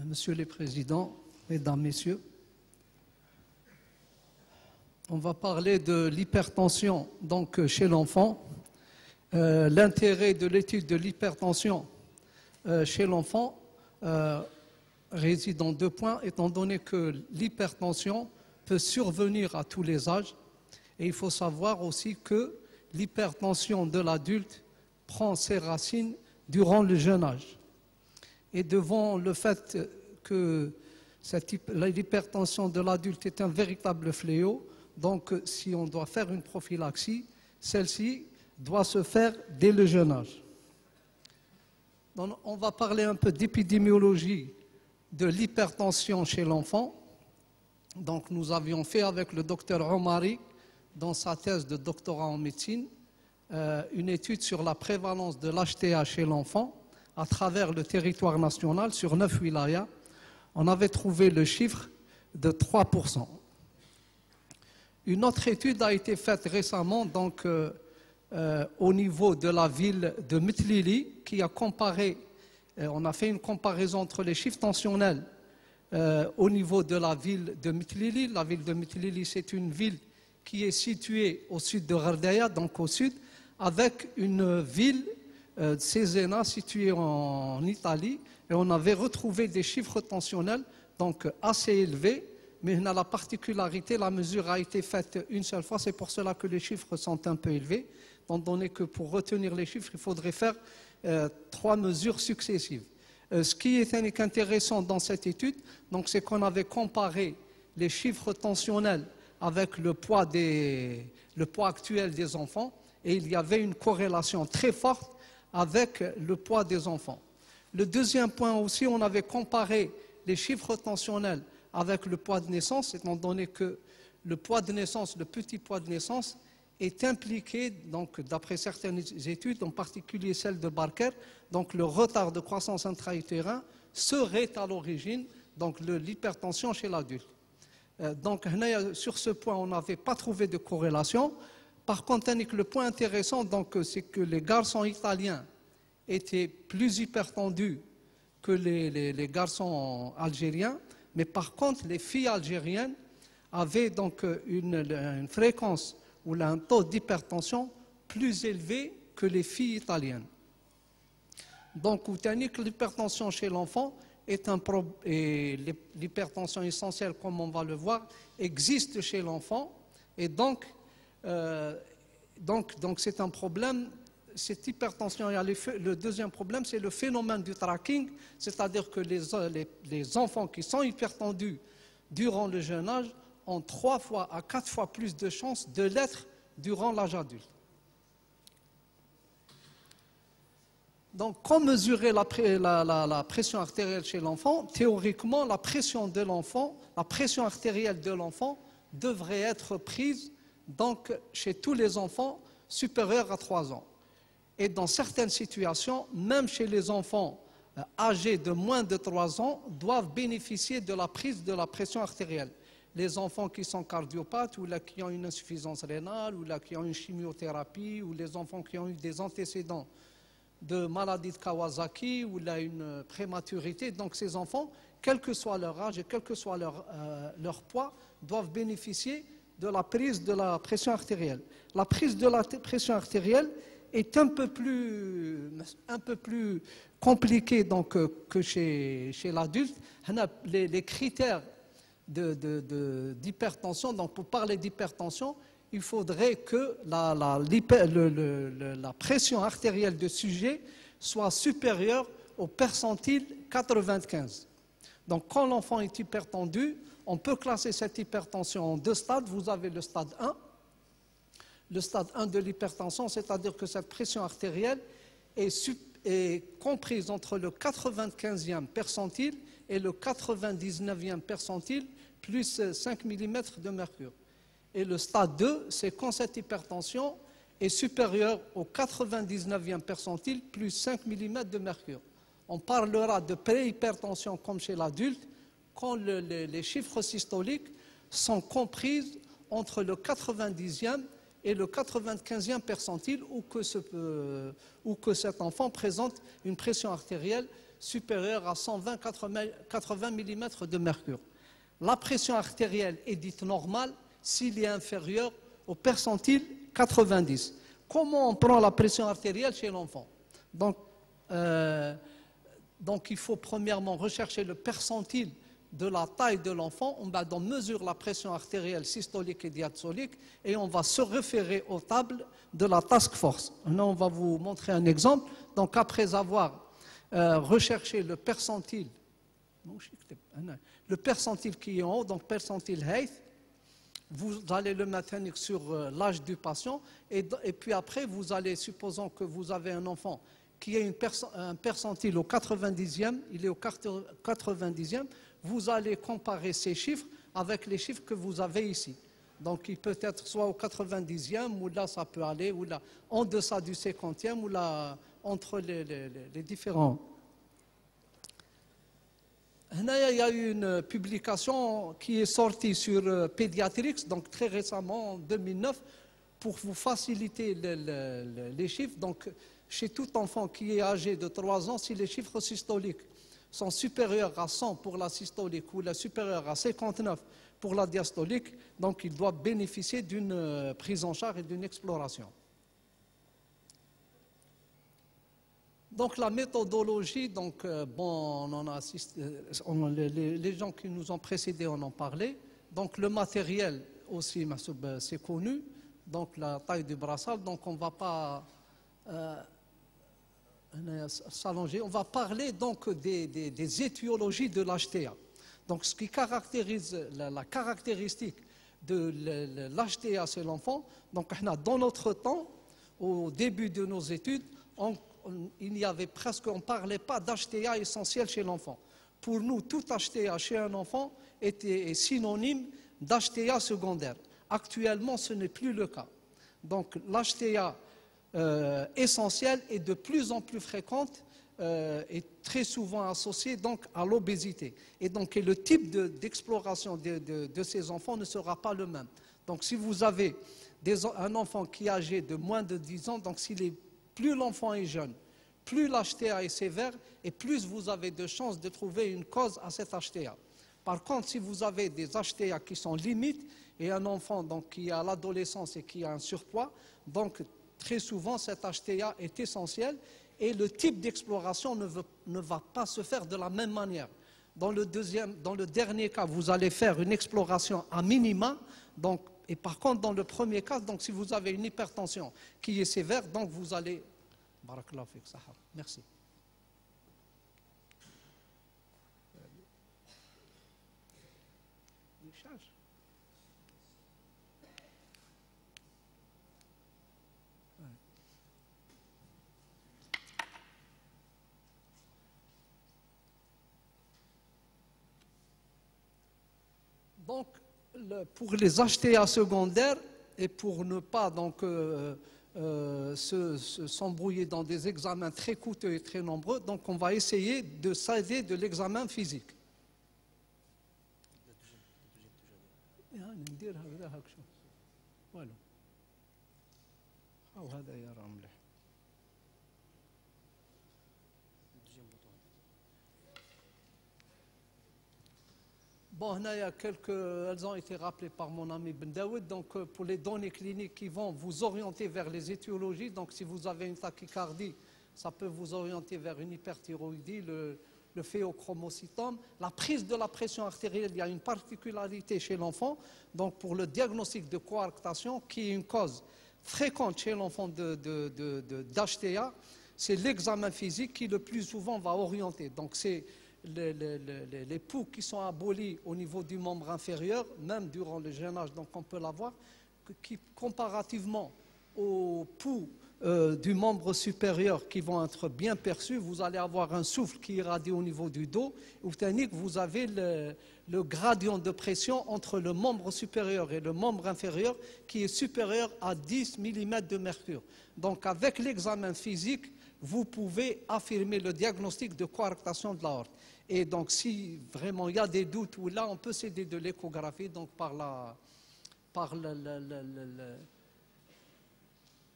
Monsieur le Président, Mesdames, Messieurs, on va parler de l'hypertension donc chez l'enfant. L'intérêt de l'étude de l'hypertension chez l'enfant réside dans 2 points, étant donné que l'hypertension peut survenir à tous les âges. Et il faut savoir aussi que l'hypertension de l'adulte prend ses racines durant le jeune âge. Et devant le fait que l'hypertension de l'adulte est un véritable fléau, donc si on doit faire une prophylaxie, celle-ci doit se faire dès le jeune âge. Donc, on va parler un peu d'épidémiologie de l'hypertension chez l'enfant. Donc nous avions fait avec le docteur Omari, dans sa thèse de doctorat en médecine, une étude sur la prévalence de l'HTA chez l'enfant à travers le territoire national sur 9 wilayas. On avait trouvé le chiffre de 3%. Une autre étude a été faite récemment donc, au niveau de la ville de Mitlili, qui a comparé, on a fait une comparaison entre les chiffres tensionnels au niveau de la ville de Mitlili. La ville de Mitlili, c'est une ville qui est située au sud de Ghardaïa, donc au sud, avec une ville, Cesena, située en Italie, et on avait retrouvé des chiffres tensionnels donc assez élevés, mais on a la particularité, la mesure a été faite une seule fois, c'est pour cela que les chiffres sont un peu élevés, étant donné que pour retenir les chiffres, il faudrait faire 3 mesures successives. Ce qui est intéressant dans cette étude, c'est qu'on avait comparé les chiffres tensionnels avec le poids actuel des enfants, et il y avait une corrélation très forte avec le poids des enfants. Le deuxième point aussi, on avait comparé les chiffres tensionnels avec le poids de naissance, étant donné que le poids de naissance, le petit poids de naissance, est impliqué, donc d'après certaines études, en particulier celle de Barker, donc le retard de croissance intra-utérin serait à l'origine de l'hypertension chez l'adulte. Donc sur ce point, on n'avait pas trouvé de corrélation. Par contre, le point intéressant, c'est que les garçons italiens étaient plus hypertendus que les garçons algériens, mais par contre, les filles algériennes avaient donc une fréquence ou un taux d'hypertension plus élevé que les filles italiennes. Donc, l'hypertension chez l'enfant et l'hypertension essentielle, comme on va le voir, existe chez l'enfant, et donc c'est un problème. Cette hypertension, le deuxième problème, c'est le phénomène du tracking, c'est-à-dire que les enfants qui sont hypertendus durant le jeune âge ont 3 fois à 4 fois plus de chances de l'être durant l'âge adulte. Donc, comment mesurer la pression artérielle chez l'enfant? Théoriquement, la pression artérielle de l'enfant devrait être prise chez tous les enfants supérieurs à 3 ans. Et dans certaines situations, même chez les enfants âgés de moins de 3 ans, doivent bénéficier de la prise de la pression artérielle. Les enfants qui sont cardiopathes, ou qui ont une insuffisance rénale, ou qui ont une chimiothérapie, ou les enfants qui ont eu des antécédents de maladie de Kawasaki, ou une prématurité. Donc ces enfants, quel que soit leur âge et quel que soit leur poids, doivent bénéficier de la prise de la pression artérielle. La prise de la pression artérielle est un peu plus compliquée que chez l'adulte. Les critères d'hypertension, donc pour parler d'hypertension, il faudrait que la pression artérielle du sujet soit supérieure au percentile 95. Donc quand l'enfant est hypertendu, on peut classer cette hypertension en 2 stades. Vous avez le stade 1. Le stade 1 de l'hypertension, c'est-à-dire que cette pression artérielle est comprise entre le 95e percentile et le 99e percentile, plus 5 mm de mercure. Et le stade 2, c'est quand cette hypertension est supérieure au 99e percentile, plus 5 mm de mercure. On parlera de préhypertension comme chez l'adulte, quand les chiffres systoliques sont comprises entre le 90e et le 95e percentile, ou que cet enfant présente une pression artérielle supérieure à 120-80 mm de mercure. La pression artérielle est dite normale s'il est inférieur au percentile 90. Comment on prend la pression artérielle chez l'enfant? Donc, il faut premièrement rechercher le percentile de la taille de l'enfant. On mesure la pression artérielle systolique et diastolique et on va se référer aux tables de la task force. Maintenant, on va vous montrer un exemple. Donc, après avoir recherché le percentile qui est en haut, donc percentile Hayes, vous allez le mettre sur l'âge du patient et puis après, vous allez, supposons que vous avez un enfant qui a un percentile au 90e, il est au 90e, vous allez comparer ces chiffres avec les chiffres que vous avez ici. Donc, il peut être soit au 90e, ou là, ça peut aller, ou là, en deçà du 50e, ou là, entre les différents. Il y a eu une publication qui est sortie sur Pediatrics, donc très récemment, en 2009, pour vous faciliter les chiffres. Donc, chez tout enfant qui est âgé de 3 ans, si les chiffres systoliques sont supérieurs à 100 pour la systolique ou supérieurs à 59 pour la diastolique, donc il doit bénéficier d'une prise en charge et d'une exploration. Donc la méthodologie, donc, bon, on en a assisté, les gens qui nous ont précédés en ont parlé. Donc le matériel aussi, c'est connu, donc la taille du brassard, donc on ne va pas s'allonger. On va parler donc des étiologies de l'HTA. Donc ce qui caractérise la caractéristique de l'HTA chez l'enfant, donc dans notre temps, au début de nos études, il n'y avait presque, on ne parlait pas d'HTA essentiel chez l'enfant. Pour nous, tout HTA chez un enfant est synonyme d'HTA secondaire. Actuellement, ce n'est plus le cas. Donc l'HTA essentielle est de plus en plus fréquente et très souvent associée donc à l'obésité. Et donc le type d'exploration de ces enfants ne sera pas le même. Donc si vous avez un enfant qui est âgé de moins de 10 ans, donc plus l'enfant est jeune, plus l'HTA est sévère et plus vous avez de chances de trouver une cause à cet HTA. Par contre, si vous avez des HTA qui sont limites et un enfant donc, qui est à l'adolescence et qui a un surpoids, donc très souvent cet HTA est essentiel et le type d'exploration ne va pas se faire de la même manière. Dans le dernier cas, vous allez faire une exploration à minima, donc, et par contre dans le premier cas, donc, si vous avez une hypertension qui est sévère, donc vous allez... Barakallahu fik, Sahar. Merci. Donc, pour les HTA secondaires et pour ne pas donc s'embrouiller dans des examens très coûteux et très nombreux, donc on va essayer de s'aider de l'examen physique. Bon, il y a elles ont été rappelées par mon ami Ben Daoud. Donc, pour les données cliniques qui vont vous orienter vers les étiologies, donc si vous avez une tachycardie, ça peut vous orienter vers une hyperthyroïdie, le phéochromocytome. La prise de la pression artérielle, il y a une particularité chez l'enfant. Donc, pour le diagnostic de coarctation, qui est une cause fréquente chez l'enfant d'HTA, c'est l'examen physique qui le plus souvent va orienter. Donc, c'est les poux qui sont abolis au niveau du membre inférieur, même durant le jeune âge, donc on peut l'avoir, qui comparativement aux poux du membre supérieur qui vont être bien perçus, vous allez avoir un souffle qui irradie au niveau du dos, vous avez le gradient de pression entre le membre supérieur et le membre inférieur qui est supérieur à 10 mm de mercure. Donc avec l'examen physique, vous pouvez affirmer le diagnostic de coarctation de l'aorte. Et donc, si vraiment il y a des doutes, ou là, on peut s'aider de l'échographie, donc par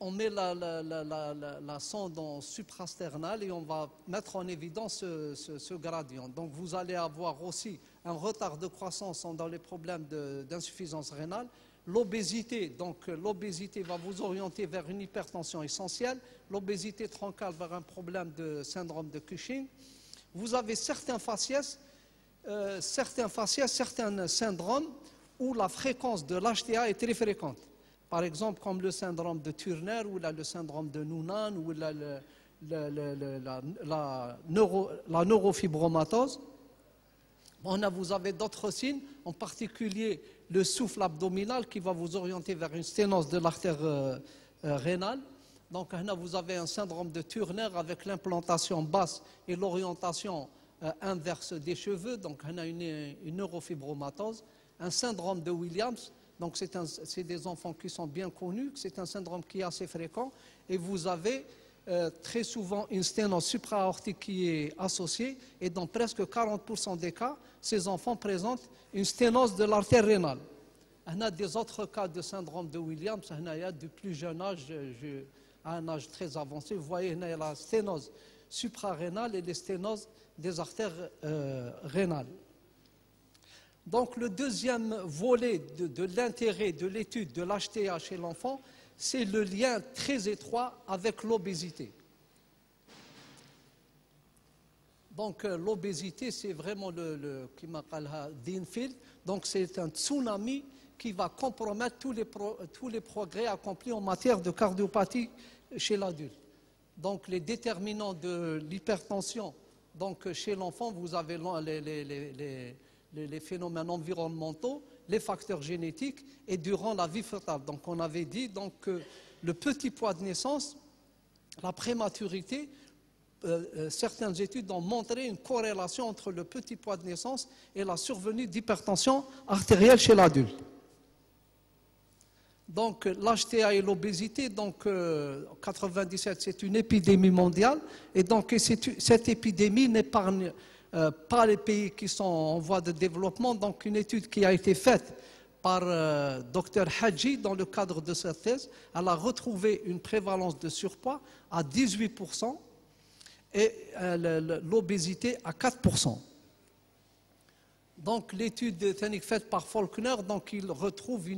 on met la sonde suprasternale et on va mettre en évidence ce gradient. Donc vous allez avoir aussi un retard de croissance dans les problèmes d'insuffisance rénale. L'obésité, donc l'obésité va vous orienter vers une hypertension essentielle. L'obésité troncale vers un problème de syndrome de Cushing. Vous avez certains faciès, certains syndromes où la fréquence de l'HTA est très fréquente. Par exemple, comme le syndrome de Turner ou le syndrome de Noonan ou la neurofibromatose. Vous avez d'autres signes, en particulier le souffle abdominal qui va vous orienter vers une sténose de l'artère rénale. Donc, vous avez un syndrome de Turner avec l'implantation basse et l'orientation inverse des cheveux. Donc, une neurofibromatose. Un syndrome de Williams. Donc, c'est des enfants qui sont bien connus. C'est un syndrome qui est assez fréquent. Et vous avez très souvent une sténose supraaortique qui est associée. Et dans presque 40% des cas, ces enfants présentent une sténose de l'artère rénale. On a des autres cas de syndrome de Williams. On a du plus jeune âge, à un âge très avancé. Vous voyez, on a la sténose suprarénale et les sténoses des artères rénales. Donc le deuxième volet de l'intérêt de l'étude de l'HTA chez l'enfant, c'est le lien très étroit avec l'obésité. Donc l'obésité, c'est vraiment qui m'appelle Dinfield. Donc c'est un tsunami qui va compromettre tous les progrès accomplis en matière de cardiopathie chez l'adulte. Donc les déterminants de l'hypertension, donc chez l'enfant, vous avez les phénomènes environnementaux, les facteurs génétiques et durant la vie fœtale. Donc on avait dit que le petit poids de naissance, la prématurité, certaines études ont montré une corrélation entre le petit poids de naissance et la survenue d'hypertension artérielle chez l'adulte. Donc l'HTA et l'obésité, donc 97, c'est une épidémie mondiale et donc cette épidémie n'épargne pas les pays qui sont en voie de développement. Donc une étude qui a été faite par Dr Hadji dans le cadre de cette thèse, elle a retrouvé une prévalence de surpoids à 18% et l'obésité à 4%. Donc l'étude technique faite par Faulkner, donc il retrouve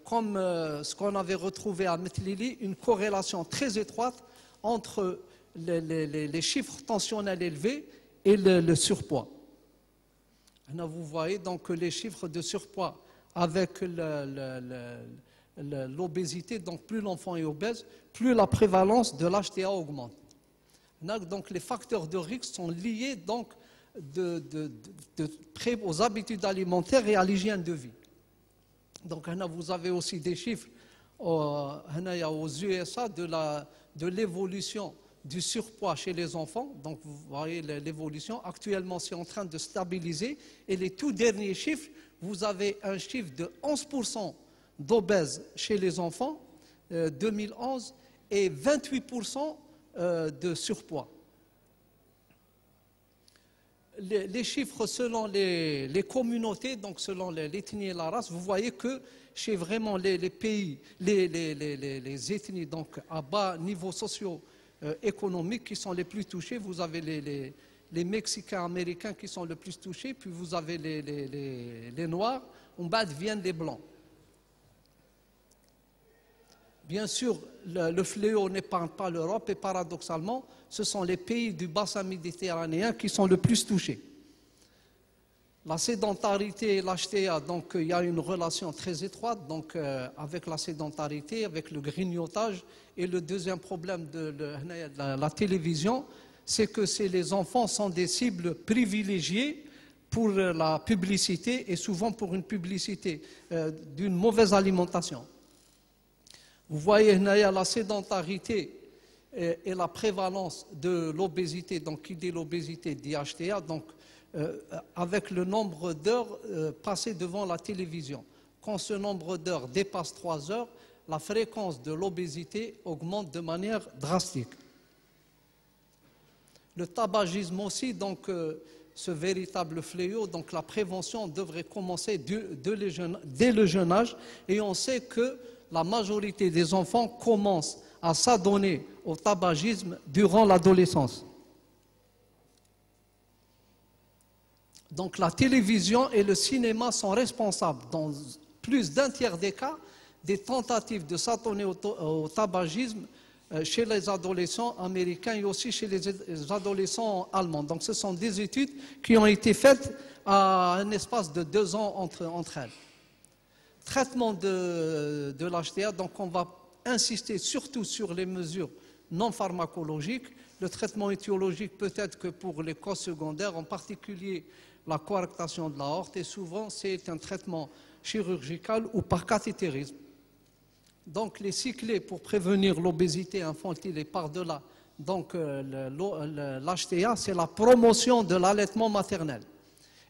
comme ce qu'on avait retrouvé à Metlili, une corrélation très étroite entre les chiffres tensionnels élevés et le surpoids. Là, vous voyez donc les chiffres de surpoids avec l'obésité, donc plus l'enfant est obèse, plus la prévalence de l'HTA augmente. Là, donc les facteurs de risque sont liés donc aux habitudes alimentaires et à l'hygiène de vie. Donc là, vous avez aussi des chiffres aux USA de l'évolution du surpoids chez les enfants. Donc vous voyez l'évolution. Actuellement, c'est en train de stabiliser. Et les tout derniers chiffres, vous avez un chiffre de 11% d'obèses chez les enfants, 2011, et 28% de surpoids. Les chiffres selon les communautés, donc selon l'ethnie et la race, vous voyez que chez vraiment les pays, les ethnies donc à bas niveau socio-économique qui sont les plus touchés, vous avez les Mexicains américains qui sont les plus touchés, puis vous avez les Noirs, en bas viennent les Blancs. Bien sûr, le fléau n'épargne pas l'Europe et paradoxalement, ce sont les pays du bassin méditerranéen qui sont le plus touchés. La sédentarité et l'HTA, donc il y a une relation très étroite donc, avec la sédentarité, avec le grignotage. Et le deuxième problème de la télévision, c'est que les enfants sont des cibles privilégiées pour la publicité et souvent pour une publicité d'une mauvaise alimentation. Vous voyez la sédentarité et la prévalence de l'obésité, donc qui dit l'obésité dit HTA, donc avec le nombre d'heures passées devant la télévision. Quand ce nombre d'heures dépasse 3 heures, la fréquence de l'obésité augmente de manière drastique. Le tabagisme aussi, donc ce véritable fléau, donc la prévention devrait commencer dès le jeune âge et on sait que la majorité des enfants commencent à s'adonner au tabagisme durant l'adolescence. Donc la télévision et le cinéma sont responsables, dans plus d'un tiers des cas, des tentatives de s'adonner au tabagisme chez les adolescents américains et aussi chez les adolescents allemands. Donc ce sont des études qui ont été faites à un espace de 2 ans entre elles. Traitement de l'HTA, donc on va insister surtout sur les mesures non pharmacologiques. Le traitement étiologique peut être que pour les causes secondaires, en particulier la coarctation de l'aorte, et souvent c'est un traitement chirurgical ou par cathétérisme. Donc les cyclés pour prévenir l'obésité infantile et par-delà, donc l'HTA, c'est la promotion de l'allaitement maternel,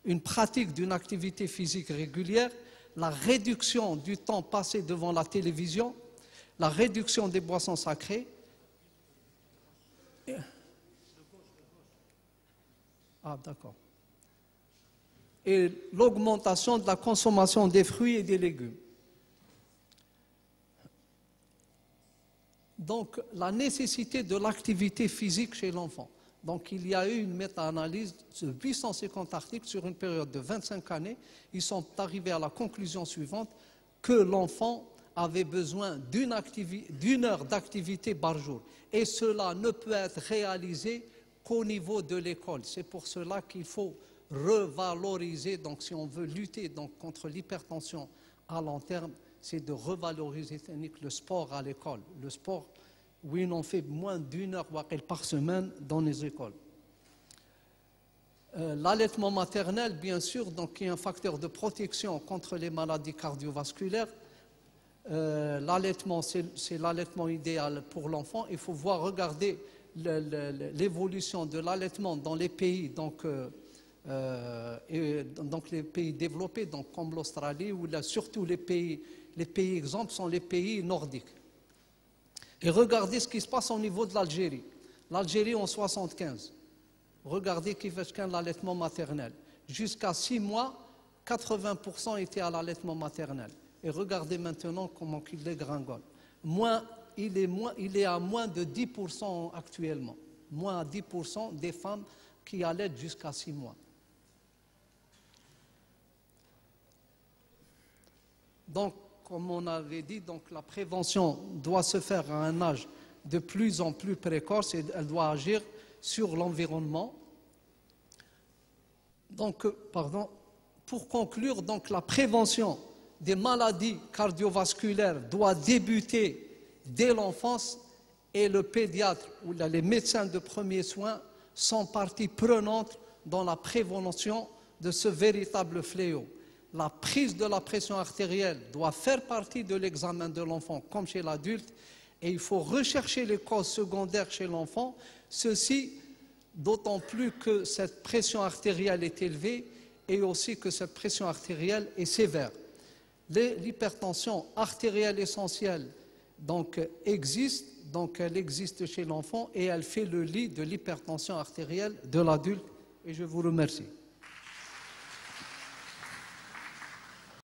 une pratique d'une activité physique régulière, la réduction du temps passé devant la télévision, la réduction des boissons sacrées. Ah, d'accord. Et l'augmentation de la consommation des fruits et des légumes. Donc, la nécessité de l'activité physique chez l'enfant. Donc, il y a eu une méta-analyse de 850 articles sur une période de 25 années. Ils sont arrivés à la conclusion suivante, que l'enfant avait besoin d'une heure d'activité par jour. Et cela ne peut être réalisé qu'au niveau de l'école. C'est pour cela qu'il faut revaloriser, donc si on veut lutter donc, contre l'hypertension à long terme, c'est de revaloriser le sport à l'école. Le sport, oui, on fait moins d'1 heure par semaine dans les écoles. L'allaitement maternel, bien sûr, donc, qui est un facteur de protection contre les maladies cardiovasculaires. L'allaitement, c'est l'allaitement idéal pour l'enfant. Il faut regarder l'évolution de l'allaitement dans les pays, donc les pays développés, donc comme l'Australie, ou surtout les pays exemples sont les pays nordiques. Et regardez ce qui se passe au niveau de l'Algérie. L'Algérie en 1975. Regardez qui fait l'allaitement maternel. Jusqu'à 6 mois, 80% étaient à l'allaitement maternel. Et regardez maintenant comment il dégringole. Il est à moins de 10% actuellement. Moins de 10% des femmes qui allaitent jusqu'à 6 mois. Donc, comme on avait dit, donc, la prévention doit se faire à un âge de plus en plus précoce et elle doit agir sur l'environnement. Donc, pour conclure, donc, la prévention des maladies cardiovasculaires doit débuter dès l'enfance et le pédiatre ou les médecins de premiers soins sont partie prenante dans la prévention de ce véritable fléau. La prise de la pression artérielle doit faire partie de l'examen de l'enfant comme chez l'adulte et il faut rechercher les causes secondaires chez l'enfant, ceci d'autant plus que cette pression artérielle est élevée et aussi que cette pression artérielle est sévère. L'hypertension artérielle essentielle donc, existe, donc elle existe chez l'enfant et elle fait le lit de l'hypertension artérielle de l'adulte et je vous remercie.